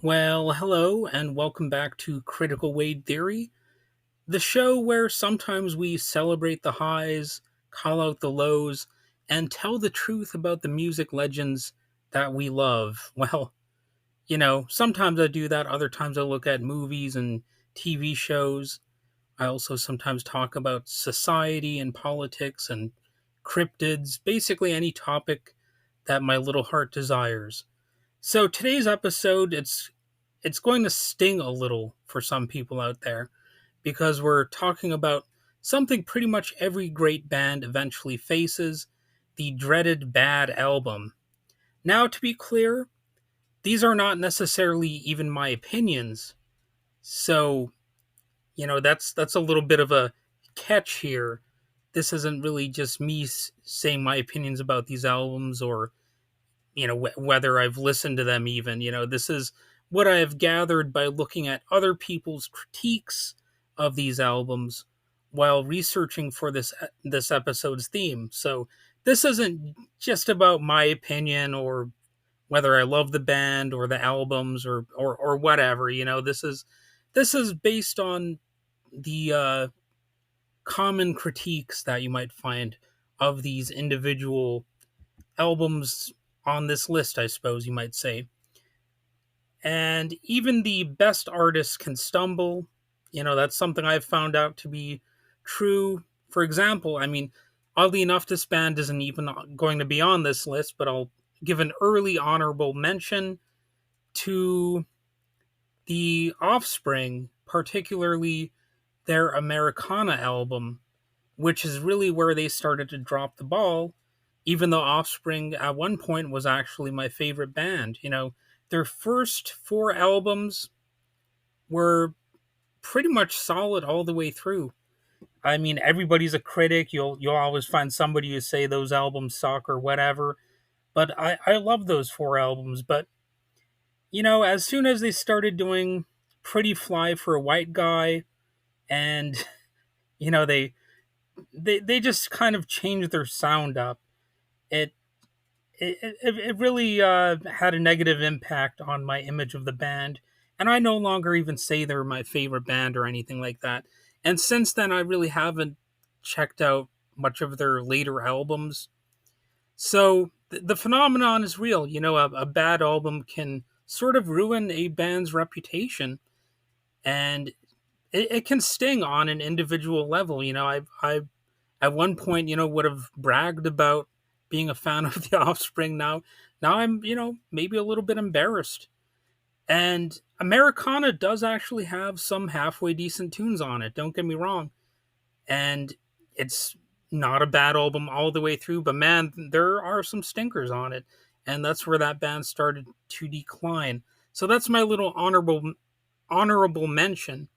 Well, hello, and welcome back to Critical Wade Theory, the show where sometimes we celebrate the highs, call out the lows, and tell the truth about the music legends that we love. Well, sometimes I do that, other times I look at movies and TV shows. I also sometimes talk about society and politics and cryptids, basically any topic that my little heart desires. So today's episode, it's going to sting a little for some people out there because we're talking about something pretty much every great band eventually faces, the dreaded bad album. Now, to be clear, these are not necessarily even my opinions. So, that's a little bit of a catch here. This isn't really just me saying my opinions about these albums or whether I've listened to them even. This is what I have gathered by looking at other people's critiques of these albums while researching for this episode's theme. So this isn't just about my opinion or whether I love the band or the albums or whatever. This is based on the common critiques that you might find of these individual albums on this list, I suppose you might say. And even the best artists can stumble. That's something I've found out to be true. For example, oddly enough, this band isn't even going to be on this list, but I'll give an early honorable mention to the Offspring, particularly their Americana album, which is really where they started to drop the ball, even though Offspring at one point was actually my favorite band. Their first four albums were pretty much solid all the way through. Everybody's a critic. You'll always find somebody who say those albums suck or whatever. But I love those four albums. But as soon as they started doing Pretty Fly for a White Guy, and you know they they just kind of changed their sound up. It it really had a negative impact on my image of the band, and I no longer even say they're my favorite band or anything like that. And since then, I really haven't checked out much of their later albums. So the phenomenon is real. A bad album can sort of ruin a band's reputation, and it can sting on an individual level. I at one point, would have bragged about being a fan of the Offspring. Now I'm, maybe a little bit embarrassed. And Americana does actually have some halfway decent tunes on it. Don't get me wrong. And it's not a bad album all the way through, but man, there are some stinkers on it. And that's where that band started to decline. So that's my little honorable mention.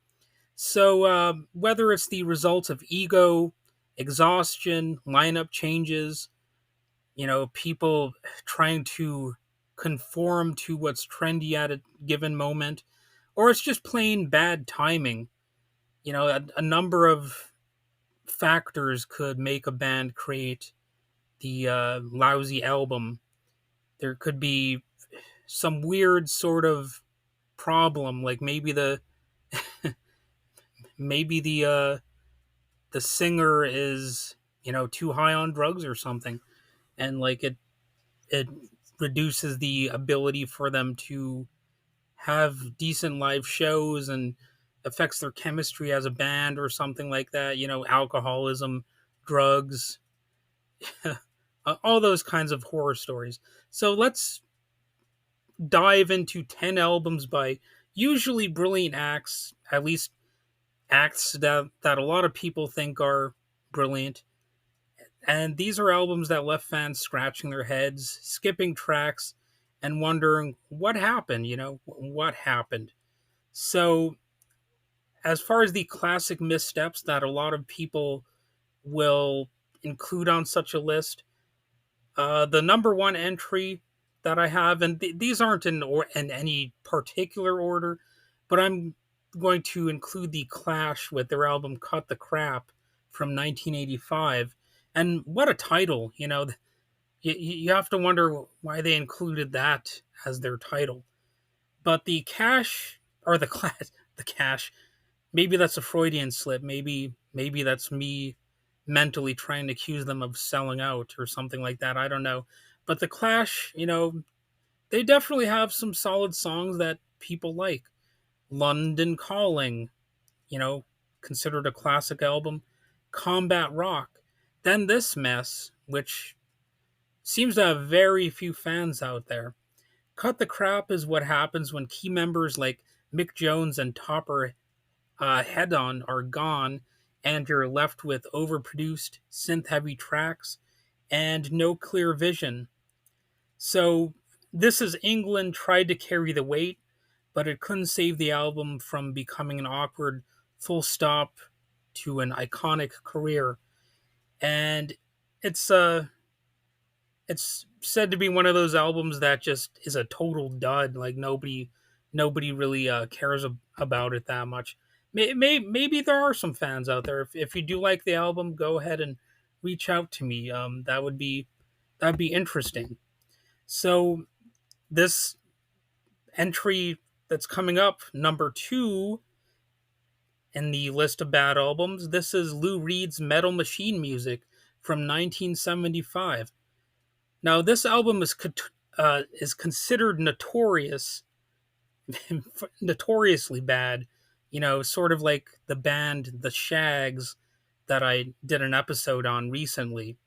So whether it's the results of ego, exhaustion, lineup changes, people trying to conform to what's trendy at a given moment, or it's just plain bad timing. A number of factors could make a band create the lousy album. There could be some weird sort of problem, like maybe the singer is too high on drugs or something, and like it reduces the ability for them to have decent live shows and affects their chemistry as a band or something like that. Alcoholism, drugs, all those kinds of horror stories. So let's dive into 10 albums by usually brilliant acts, at least acts that a lot of people think are brilliant. And these are albums that left fans scratching their heads, skipping tracks, and wondering what happened, what happened. So, as far as the classic missteps that a lot of people will include on such a list, the number one entry that I have, and these aren't in any particular order, but I'm going to include the Clash with their album Cut the Crap from 1985. And what a title, you have to wonder why they included that as their title. But the cash or the class, the cash, maybe that's a Freudian slip. Maybe that's me mentally trying to accuse them of selling out or something like that. I don't know. But the Clash, they definitely have some solid songs that people like. London Calling, you know, considered a classic album. Combat Rock. Then This Mess, which seems to have very few fans out there. Cut the Crap is what happens when key members like Mick Jones and Topper Head On are gone, and you're left with overproduced, synth heavy tracks and no clear vision. So, This Is England tried to carry the weight, but it couldn't save the album from becoming an awkward full stop to an iconic career. And it's it's said to be one of those albums that just is a total dud. Like nobody really cares about it that much. Maybe there are some fans out there. If you do like the album, go ahead and reach out to me. That'd be interesting. So this entry that's coming up, number 2 in the list of bad albums, this is Lou Reed's Metal Machine Music from 1975. Now, this album is considered notoriously bad. Sort of like the band The Shags that I did an episode on recently.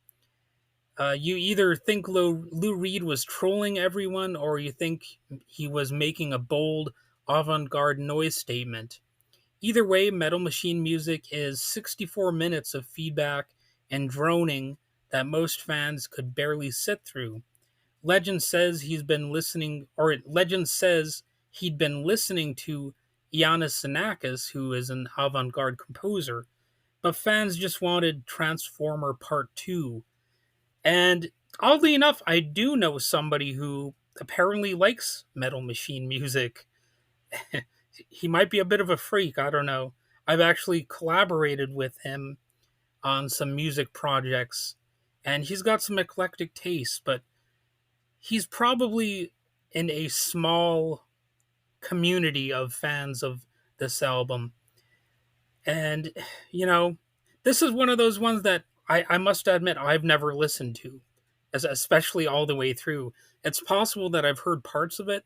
You either think Lou Reed was trolling everyone, or you think he was making a bold avant-garde noise statement. Either way, Metal Machine Music is 64 minutes of feedback and droning that most fans could barely sit through. Legend says he'd been listening to Iannis Xenakis, who is an avant-garde composer, but fans just wanted Transformer Part 2. And oddly enough, I do know somebody who apparently likes Metal Machine Music. He might be a bit of a freak, I don't know. I've actually collaborated with him on some music projects, and he's got some eclectic tastes, but he's probably in a small community of fans of this album. And, you know, this is one of those ones that I must admit I've never listened to, especially all the way through. It's possible that I've heard parts of it,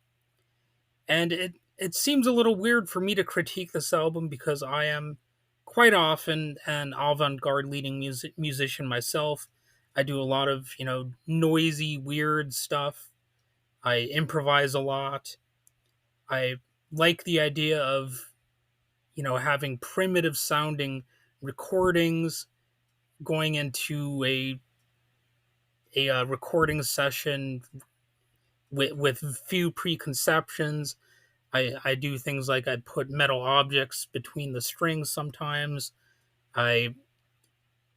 and it seems a little weird for me to critique this album because I am quite often an avant-garde leading musician myself. I do a lot of, noisy, weird stuff. I improvise a lot. I like the idea of, having primitive sounding recordings, going into a recording session with few preconceptions. I do things like I put metal objects between the strings sometimes. I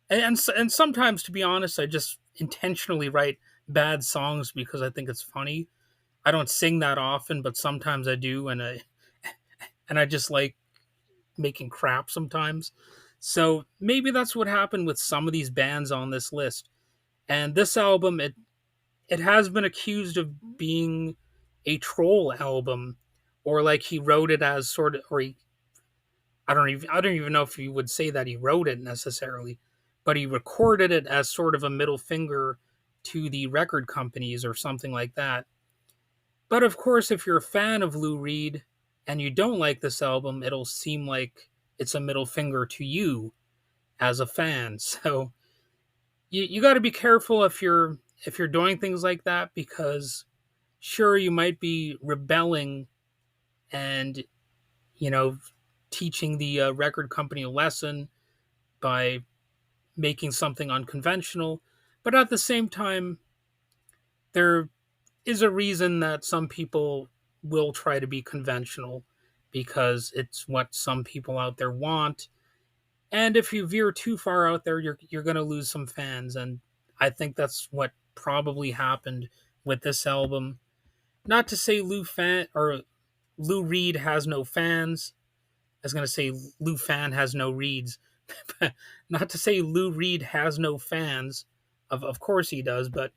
and sometimes, to be honest, I just intentionally write bad songs because I think it's funny. I don't sing that often, but sometimes I do, and I just like making crap sometimes. So maybe that's what happened with some of these bands on this list. And this album, it has been accused of being a troll album, or like he wrote it as sort of, I don't even know if you would say that he wrote it necessarily, but he recorded it as sort of a middle finger to the record companies or something like that. But of course, if you're a fan of Lou Reed and you don't like this album, it'll seem like it's a middle finger to you as a fan. So you got to be careful if you're doing things like that, because sure, you might be rebelling and, you know, teaching the record company a lesson by making something unconventional, but at the same time, there is a reason that some people will try to be conventional because it's what some people out there want. And if you veer too far out there, you're going to lose some fans, and I think that's what probably happened with this album. Not to say Lou Reed has no fans. I was going to say Lou Fan has no reeds. Not to say Lou Reed has no fans. Of course he does, but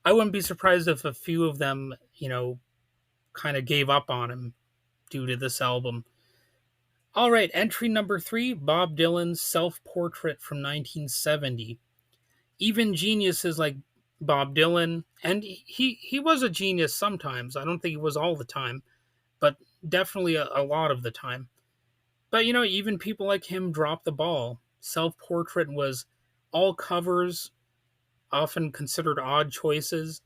I wouldn't be surprised if a few of them, kind of gave up on him due to this album. All right, entry number 3, Bob Dylan's Self Portrait from 1970. Even geniuses like Bob Dylan, and he was a genius sometimes. I don't think he was all the time, but definitely a lot of the time. But even people like him dropped the ball. Self Portrait was all covers, often considered odd choices,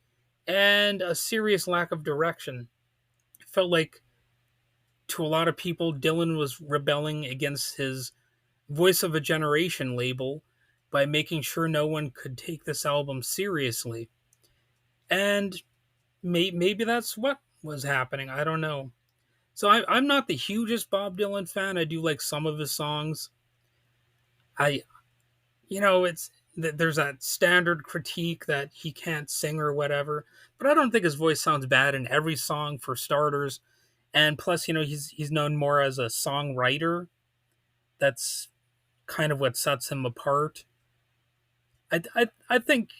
and a serious lack of direction. It felt like to a lot of people, Dylan was rebelling against his Voice of a Generation label by making sure no one could take this album seriously. And maybe that's what was happening. I don't know. So I'm not the hugest Bob Dylan fan. I do like some of his songs. I, it's there's that standard critique that he can't sing or whatever, but I don't think his voice sounds bad in every song for starters. And plus, he's known more as a songwriter. That's kind of what sets him apart. I, I, I think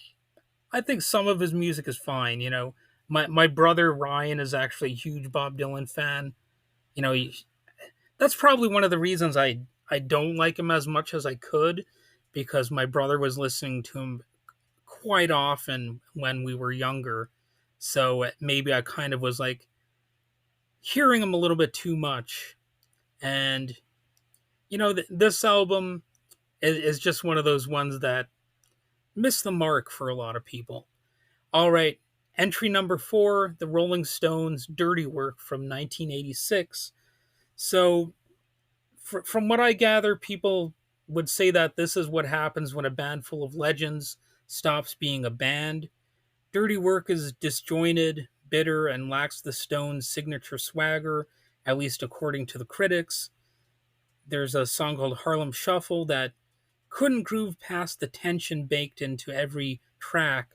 I think some of his music is fine. My brother Ryan is actually a huge Bob Dylan fan. You know, he, that's probably one of the reasons I don't like him as much as I could, because my brother was listening to him quite often when we were younger. So maybe I kind of was like hearing him a little bit too much. And this album is just one of those ones that missed the mark for a lot of people. All right, entry number 4, the Rolling Stones' Dirty Work from 1986. So, from what I gather, people would say that this is what happens when a band full of legends stops being a band. Dirty Work is disjointed, bitter, and lacks the Stones' signature swagger, at least according to the critics. There's a song called Harlem Shuffle that couldn't groove past the tension baked into every track,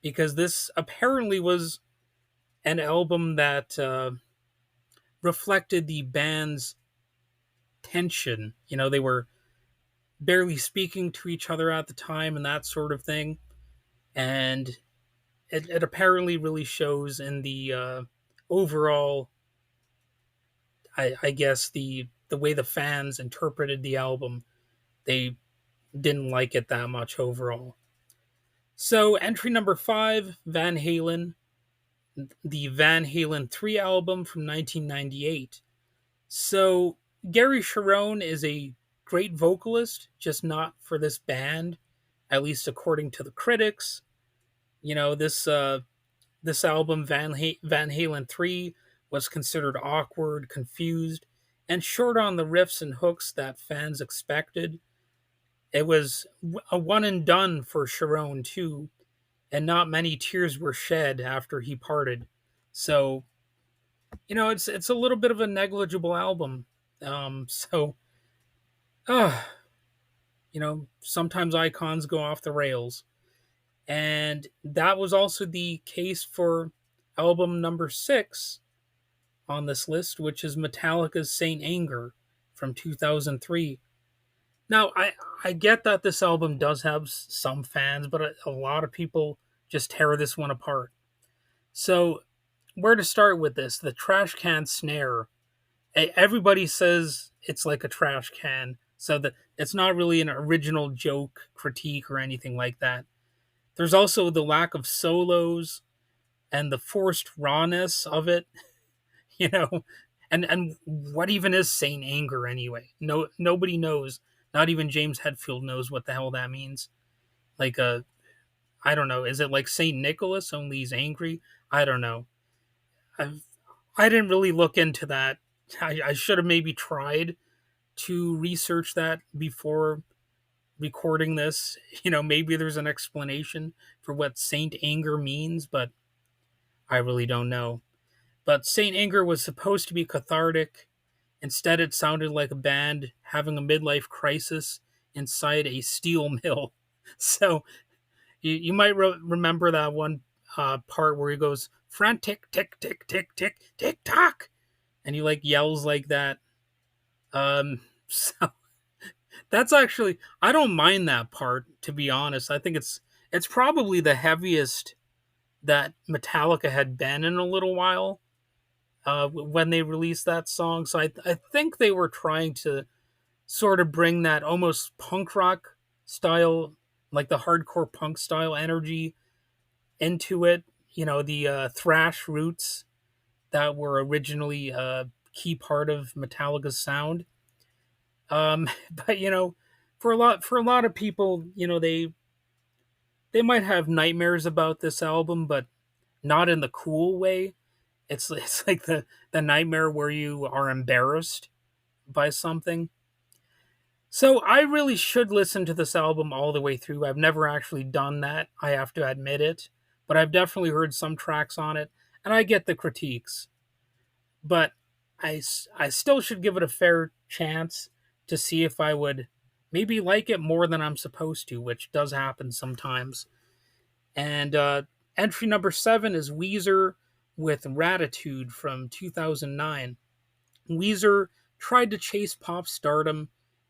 because this apparently was an album that reflected the band's tension. They were barely speaking to each other at the time and that sort of thing. And it apparently really shows in the overall, I guess, the way the fans interpreted the album. They didn't like it that much overall. So, entry number 5, Van Halen, the Van Halen 3 album from 1998. So, Gary Cherone is a great vocalist, just not for this band, at least according to the critics. This album, Van Halen 3, was considered awkward, confused, and short on the riffs and hooks that fans expected. It was a one and done for Cherone, too, and not many tears were shed after he parted. So, it's a little bit of a negligible album. So, uh, sometimes icons go off the rails. And that was also the case for album number 6 on this list, which is Metallica's Saint Anger from 2003. Now, I get that this album does have some fans, but a lot of people just tear this one apart. So, where to start with this? The trash can snare. Everybody says it's like a trash can, so that it's not really an original joke, critique, or anything like that. There's also the lack of solos and the forced rawness of it, you know. And what even is Saint Anger anyway? Nobody knows. Not even James Hetfield knows what the hell that means. Like I don't know. Is it like Saint Nicholas only he's angry? I don't know. I've I didn't really look into that. I should have maybe tried to research that before recording this. Maybe there's an explanation for what Saint Anger means, but I really don't know. But Saint Anger was supposed to be cathartic. Instead, it sounded like a band having a midlife crisis inside a steel mill. So you might remember that one part where he goes, frantic, tick, tick, tick, tick, tick, tock. And he like yells like that. So that's actually, I don't mind that part, to be honest. I think it's probably the heaviest that Metallica had been in a little while. when they released that song. So I think they were trying to sort of bring that almost punk rock style, like the hardcore punk style energy into it. You know, the thrash roots that were originally a key part of Metallica's sound. But for a lot of people, they might have nightmares about this album, but not in the cool way. It's like the nightmare where you are embarrassed by something. So I really should listen to this album all the way through. I've never actually done that, I have to admit it, but I've definitely heard some tracks on it, and I get the critiques. But I still should give it a fair chance to see if I would maybe like it more than I'm supposed to, which does happen sometimes. And entry number 7 is Weezer with Ratitude from 2009. Weezer tried to chase pop stardom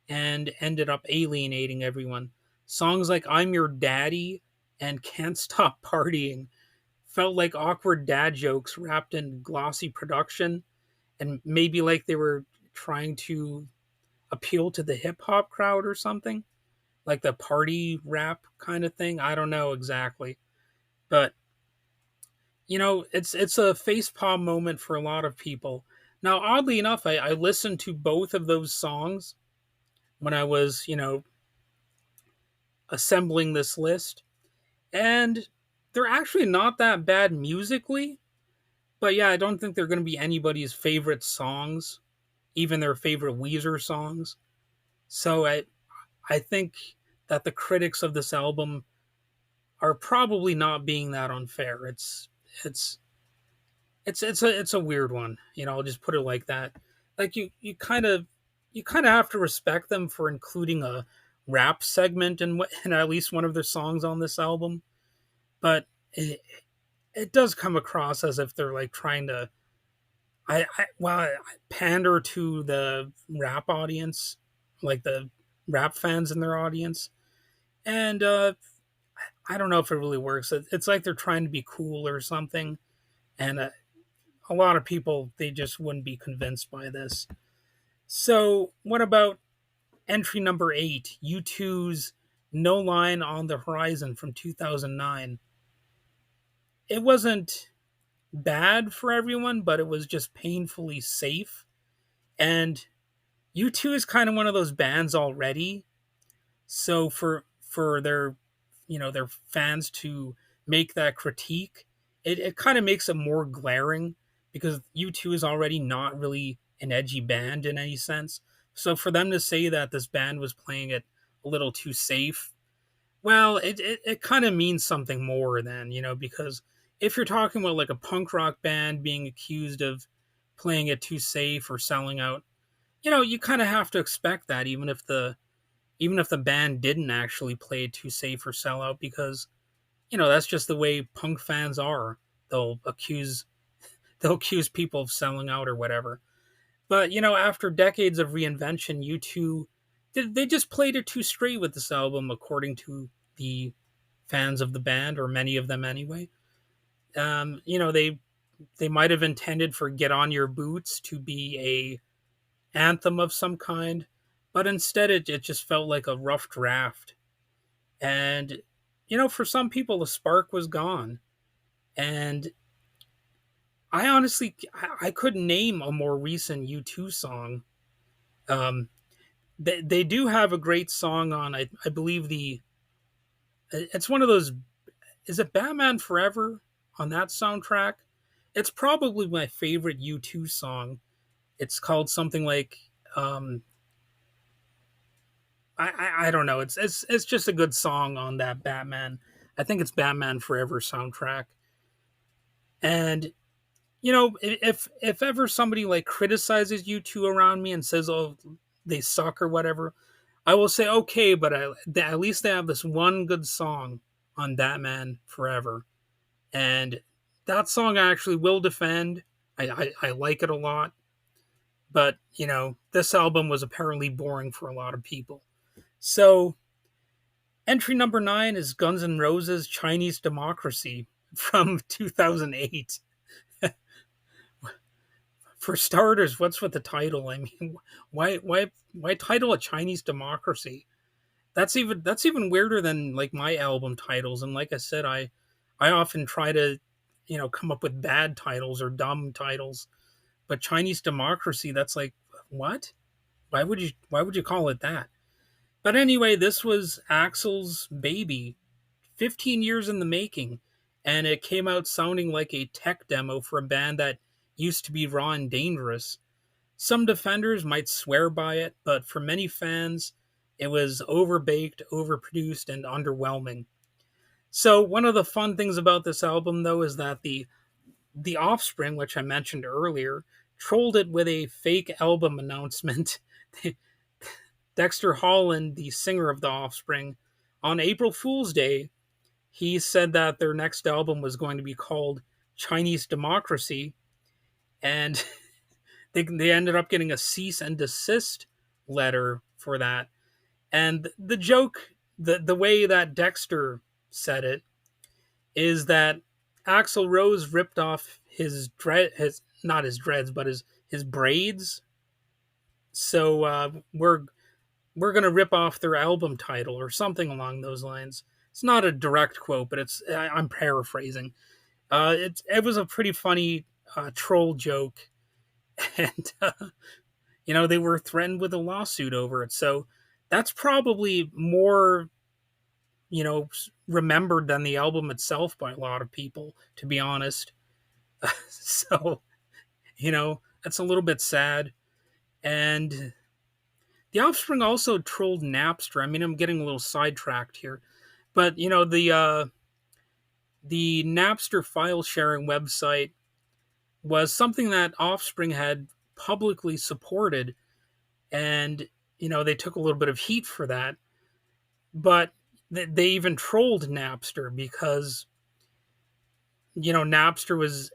and ended up alienating everyone. Songs like I'm Your Daddy and Can't Stop Partying felt like awkward dad jokes wrapped in glossy production, and maybe like they were trying to appeal to the hip hop crowd or something, like the party rap kind of thing. I don't know exactly. But it's a facepalm moment for a lot of people. Now, oddly enough, I listened to both of those songs when I was, assembling this list, and they're actually not that bad musically. But yeah, I don't think they're going to be anybody's favorite songs, even their favorite Weezer songs. So I think that the critics of this album are probably not being that unfair. It's it's a weird one. I'll just put it like that. Like you kind of have to respect them for including a rap segment in at least one of their songs on this album, but it does come across as if they're like trying to well, pander to the rap audience, like the rap fans in their audience, and I don't know if it really works. It's like they're trying to be cool or something, and a lot of people they just wouldn't be convinced by this. So, what about entry number 8, U2's No Line on the Horizon from 2009? It wasn't bad for everyone, but it was just painfully safe. And U2 is kind of one of those bands already. So for their their fans to make that critique, it kind of makes it more glaring because U2 is already not really an edgy band in any sense. So for them to say that this band was playing it a little too safe, well, it kind of means something more than, because if you're talking about like a punk rock band being accused of playing it too safe or selling out, you kind of have to expect that even if the band didn't actually play it too safe or sell out, because that's just the way punk fans are. They'll accuse they'll accuse people of selling out or whatever. But after decades of reinvention, U2 they just played it too straight with this album, according to the fans of the band, or many of them anyway. They might have intended for "Get on Your Boots" to be a anthem of some kind, but instead it just felt like a rough draft. And for some people, the spark was gone. And I honestly I couldn't name a more recent U2 song. Um, they do have a great song on, I believe, it's one of those, is it Batman Forever on that soundtrack? It's probably my favorite U2 song. It's called something like um, I don't know. It's just a good song on that Batman. I think it's Batman Forever soundtrack. And if ever somebody like criticizes U2 around me and says, "Oh, they suck" or whatever, I will say, "Okay, but at least they have this one good song on Batman Forever," and that song I actually will defend. I like it a lot, but this album was apparently boring for a lot of people. So entry number 9 is Guns N' Roses' Chinese Democracy from 2008. For starters, what's with the title? I mean, why title a Chinese democracy? That's even weirder than like my album titles. And like I said, I often try to, come up with bad titles or dumb titles. But Chinese democracy, that's like what? Why would you call it that? But anyway, this was Axel's baby, 15 years in the making, and it came out sounding like a tech demo for a band that used to be raw and dangerous. Some defenders might swear by it, but for many fans, it was overbaked, overproduced, and underwhelming. So one of the fun things about this album, though, is that the Offspring, which I mentioned earlier, trolled it with a fake album announcement. Dexter Holland, the singer of the Offspring, on April Fool's Day, he said that their next album was going to be called Chinese Democracy, and they ended up getting a cease and desist letter for that. And the joke, the way that Dexter said it, is that Axl Rose ripped off his not his dreads, but his braids. So we're gonna rip off their album title or something along those lines. It's not a direct quote, but I'm paraphrasing. It was a pretty funny troll joke, and they were threatened with a lawsuit over it. So that's probably more remembered than the album itself by a lot of people, to be honest. So that's a little bit sad. And the Offspring also trolled Napster. I mean, I'm getting a little sidetracked here, but the Napster file sharing website was something that Offspring had publicly supported, and they took a little bit of heat for that. But they even trolled Napster because Napster was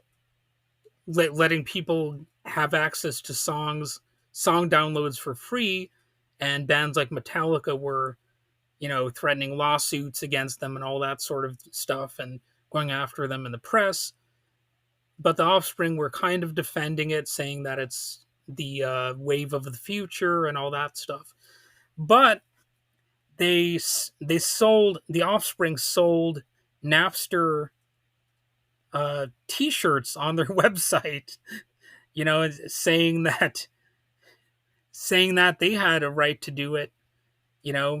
letting people have access to song downloads for free, and bands like Metallica were threatening lawsuits against them and all that sort of stuff and going after them in the press. But the Offspring were kind of defending it, saying that it's the wave of the future and all that stuff. But the Offspring sold Napster T-shirts on their website, saying that they had a right to do it,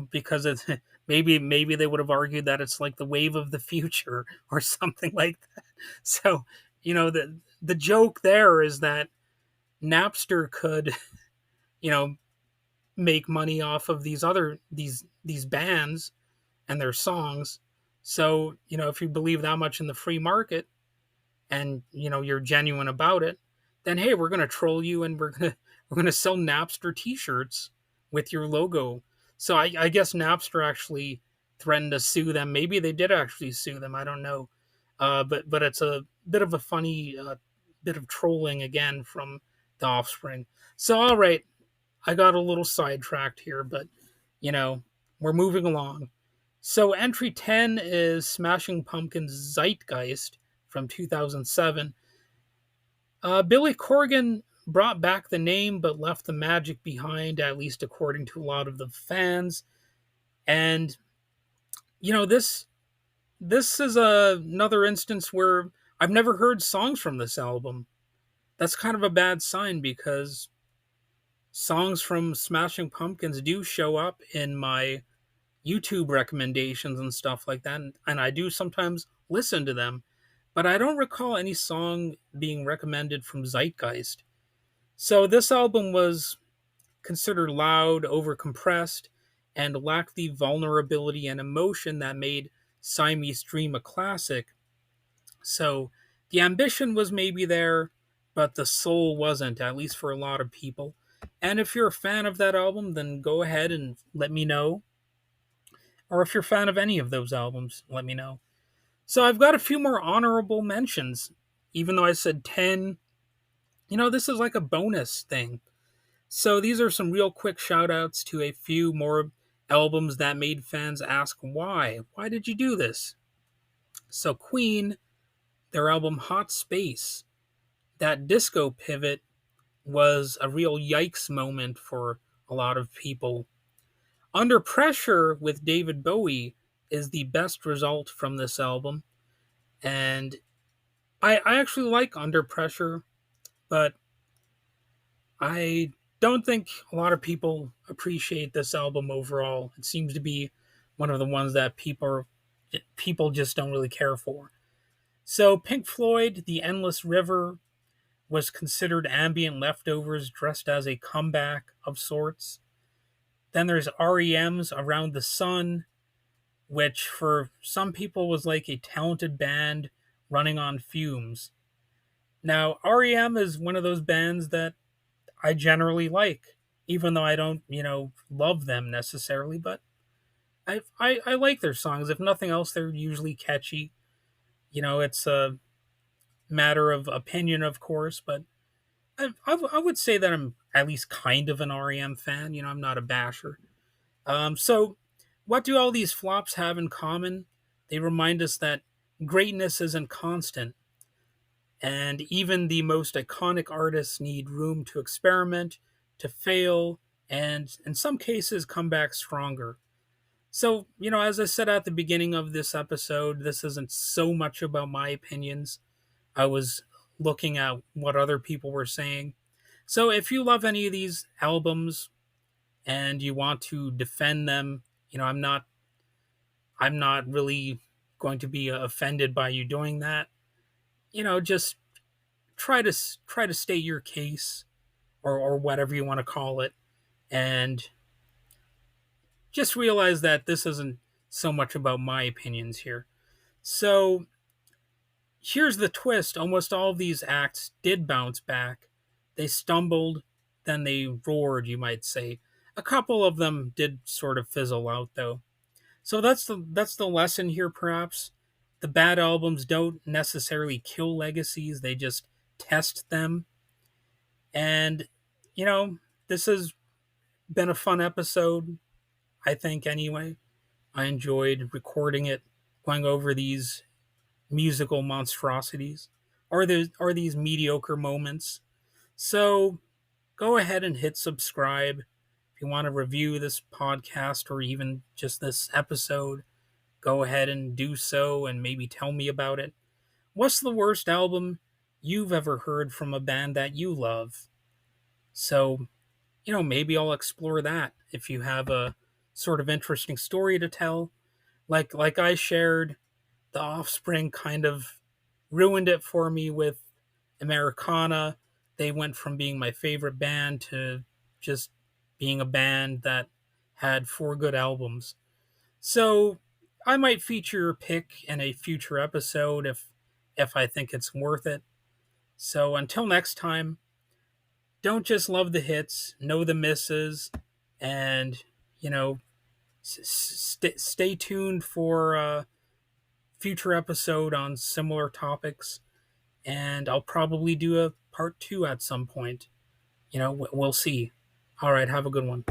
because maybe they would have argued that it's like the wave of the future or something like that. So, the joke there is that Napster could, you know, make money off of these bands and their songs. So, if you believe that much in the free market and, you're genuine about it, then hey, we're going to troll you and we're going to sell Napster t-shirts with your logo. So I guess Napster actually threatened to sue them. Maybe they did actually sue them. I don't know. But it's a bit of a funny bit of trolling again from the Offspring. So all right, I got a little sidetracked here, but we're moving along. So entry 10 is Smashing Pumpkins' Zeitgeist from 2007. Billy Corgan brought back the name but left the magic behind, at least according to a lot of the fans. And this is another instance where I've never heard songs from this album. That's kind of a bad sign because songs from Smashing Pumpkins do show up in my YouTube recommendations and stuff like that, and I do sometimes listen to them, but I don't recall any song being recommended from Zeitgeist. So this album was considered loud, overcompressed, and lacked the vulnerability and emotion that made Siamese Dream a classic. So the ambition was maybe there, but the soul wasn't, at least for a lot of people. And if you're a fan of that album, then go ahead and let me know. Or if you're a fan of any of those albums, let me know. So I've got a few more honorable mentions, even though I said 10. This is like a bonus thing. So these are some real quick shout outs to a few more albums that made fans ask why. Why did you do this? So Queen, their album Hot Space, that disco pivot was a real yikes moment for a lot of people. Under Pressure with David Bowie is the best result from this album. And I actually like Under Pressure, but I don't think a lot of people appreciate this album overall. It seems to be one of the ones that people just don't really care for. So Pink Floyd, The Endless River was considered ambient leftovers dressed as a comeback of sorts. Then there's REM's Around the Sun, which for some people was like a talented band running on fumes. Now, REM is one of those bands that I generally like, even though I don't, love them necessarily, but I like their songs. If nothing else, they're usually catchy. It's a matter of opinion, of course, but I would say that I'm at least kind of an REM fan. I'm not a basher. So, what do all these flops have in common? They remind us that greatness isn't constant, and even the most iconic artists need room to experiment, to fail, and in some cases come back stronger. So, as I said at the beginning of this episode, this isn't so much about my opinions. I was looking at what other people were saying. So, if you love any of these albums and you want to defend them, I'm not really going to be offended by you doing that. Just try to state your case, or whatever you want to call it, and just realize that this isn't so much about my opinions here. So here's the twist: almost all of these acts did bounce back. They stumbled, then they roared, you might say. A couple of them did sort of fizzle out, though. So that's the lesson here, perhaps. The bad albums don't necessarily kill legacies; they just test them. And you know, this has been a fun episode, I think. Anyway, I enjoyed recording it, going over these musical monstrosities, or these mediocre moments. So go ahead and hit subscribe if you want to review this podcast or even just this episode. Go ahead and do so and maybe tell me about it. What's the worst album you've ever heard from a band that you love? So, maybe I'll explore that if you have a sort of interesting story to tell. Like I shared, The Offspring kind of ruined it for me with Americana. They went from being my favorite band to just being a band that had four good albums. So I might feature your pick in a future episode if I think it's worth it. So until next time, don't just love the hits, know the misses, and you know, stay tuned for a future episode on similar topics. And I'll probably do a part two at some point. We'll see. All right, have a good one.